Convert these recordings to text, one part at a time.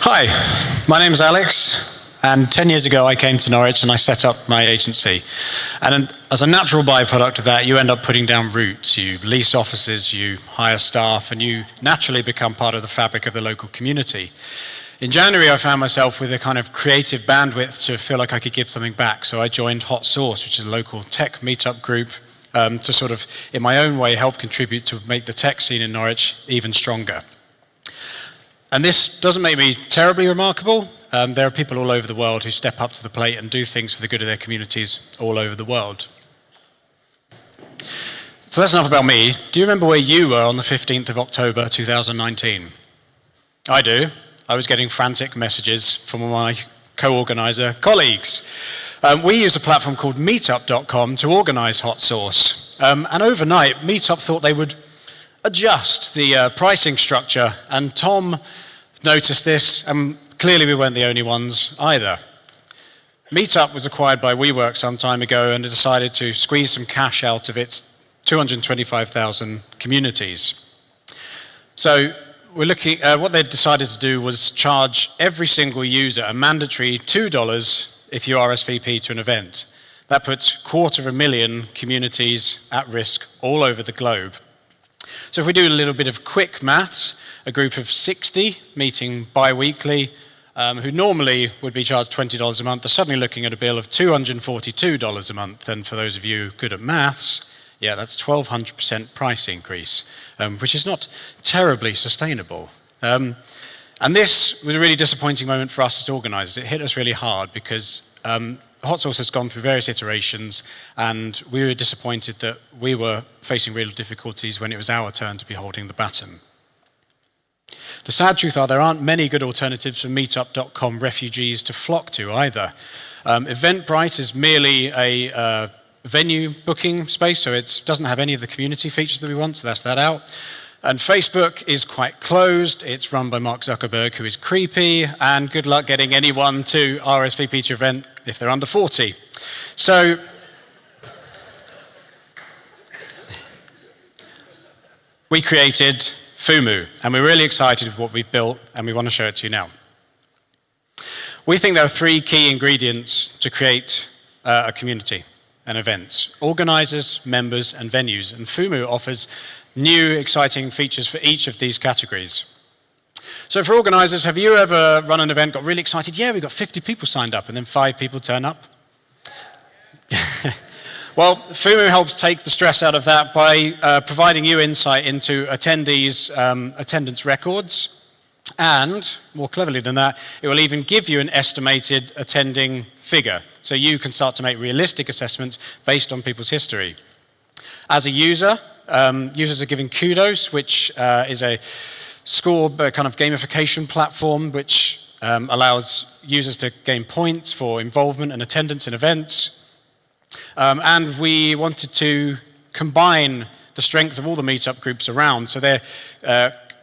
Hi, my name is Alex, and 10 years ago I came to Norwich and I set up my agency. And as a natural byproduct of that, you end up putting down roots. You lease offices, you hire staff, and you naturally become part of the fabric of the local community. In January, I found myself with a kind of creative bandwidth to feel like I could give something back. So I joined Hot Sauce, which is a local tech meetup group, to sort of, in my own way, help contribute to make the tech scene in Norwich even stronger. And this doesn't make me terribly remarkable. There are people all over the world who step up to the plate and do things for the good of their communities all over the world. So that's enough about me. Do you remember where you were on the 15th of October 2019? I do. I was getting frantic messages from my co-organizer colleagues. We use a platform called meetup.com to organize Hot Sauce. And overnight, Meetup thought they would adjust the pricing structure, and Tom noticed this, and clearly we weren't the only ones either. Meetup was acquired by WeWork some time ago and decided to squeeze some cash out of its 225,000 communities. So we're looking, what they decided to do was charge every single user a mandatory $2 if you RSVP to an event. That puts 250,000 communities at risk all over the globe. So if we do a little bit of quick maths, a group of 60 meeting bi-weekly, who normally would be charged $20 a month, are suddenly looking at a bill of $242 a month. And for those of you good at maths, yeah, that's 1,200% price increase, which is not terribly sustainable. And this was a really disappointing moment for us as organisers. It hit us really hard because Hot Sauce has gone through various iterations, and we were disappointed that we were facing real difficulties when it was our turn to be holding the baton. The sad truth are there aren't many good alternatives for meetup.com refugees to flock to either. Eventbrite is merely a venue booking space, so it doesn't have any of the community features that we want, so that's that out. And Facebook is quite closed. It's run by Mark Zuckerberg, who is creepy, and good luck getting anyone to RSVP to your event if they're under 40. So we created Fumu, and we're really excited with what we've built, and we want to show it to you now. We think there are three key ingredients to create a community and events: organizers, members, and venues. And Fumu offers new, exciting features for each of these categories. So for organizers, have you ever run an event, got really excited? Yeah, we got 50 people signed up, and then 5 people turn up. Well, Fumu helps take the stress out of that by providing you insight into attendees' attendance records. And, more cleverly than that, it will even give you an estimated attending figure. So you can start to make realistic assessments based on people's history. As a user, users are given kudos, which is a score kind of gamification platform which allows users to gain points for involvement and attendance in events. And we wanted to combine the strength of all the meetup groups around, so they're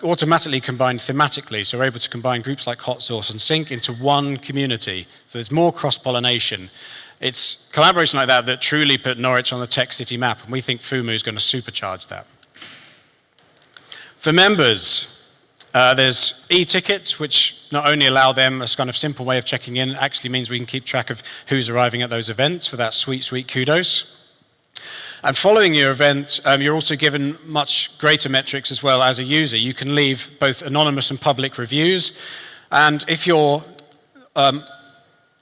automatically combined thematically, so we're able to combine groups like Hot Sauce and Sync into one community, so there's more cross-pollination. It's collaboration like that that truly put Norwich on the tech city map, and we think Fumu is going to supercharge that. For members, there's e-tickets, which not only allow them a kind of simple way of checking in, actually means we can keep track of who's arriving at those events for that sweet, sweet kudos. And following your event, you're also given much greater metrics as well as a user. You can leave both anonymous and public reviews, and if you're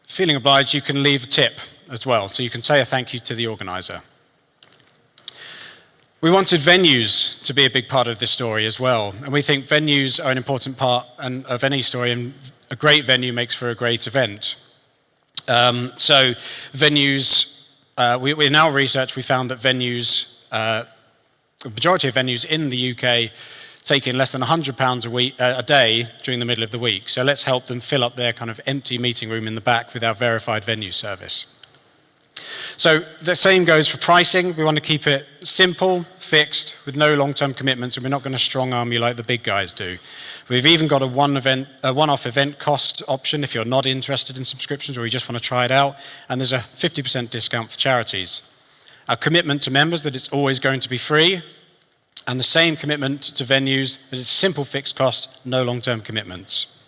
feeling obliged, you can leave a tip as well, so you can say a thank you to the organizer. We wanted venues to be a big part of this story as well, and we think venues are an important part of any story, and a great venue makes for a great event. So venues, in our research, we found that venues, the majority of venues in the UK take in less than £100 a day during the middle of the week. So let's help them fill up their kind of empty meeting room in the back with our verified venue service. So the same goes for pricing. We want to keep it simple, fixed, with no long-term commitments, and we're not going to strong-arm you like the big guys do. We've even got a one-off event cost option if you're not interested in subscriptions or you just want to try it out, and there's a 50% discount for charities. Our commitment to members that it's always going to be free, and the same commitment to venues that it's simple fixed cost, no long-term commitments.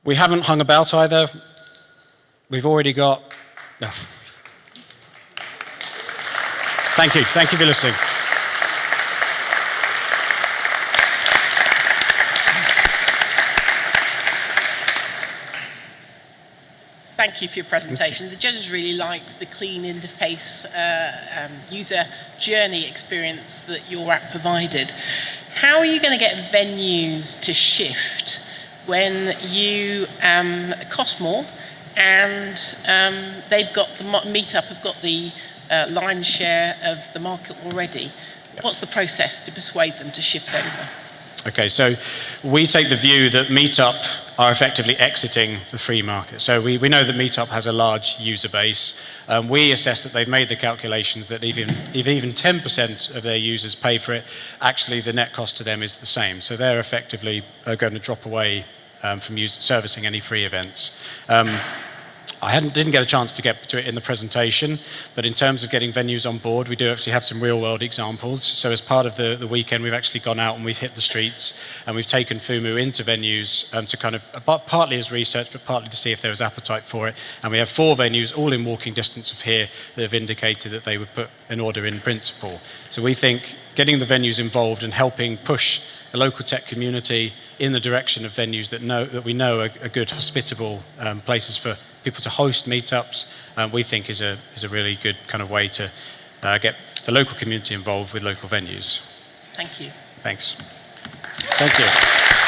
We haven't hung about either. We've already got... No. Thank you for listening. Thank you for your presentation. The judges really liked the clean interface user journey experience that your app provided. How are you going to get venues to shift when you cost more and they've got the meetup have got the lion's share of the market already? What's the process to persuade them to shift over? Okay, so we take the view that Meetup are effectively exiting the free market. So we know that Meetup has a large user base. We assess that they've made the calculations that if even 10% of their users pay for it, actually the net cost to them is the same. So they're effectively going to drop away from servicing any free events. I didn't get a chance to get to it in the presentation, but in terms of getting venues on board, we do actually have some real-world examples. So as part of the weekend, we've actually gone out and we've hit the streets, and we've taken Fumu into venues to kind of, partly as research, but partly to see if there was appetite for it. And we have 4 venues, all in walking distance of here, that have indicated that they would put an order in principle. So we think getting the venues involved and helping push the local tech community in the direction of venues that we know are good, hospitable places for people to host meetups, we think is a really good kind of way to get the local community involved with local venues. Thank you. Thanks. Thank you.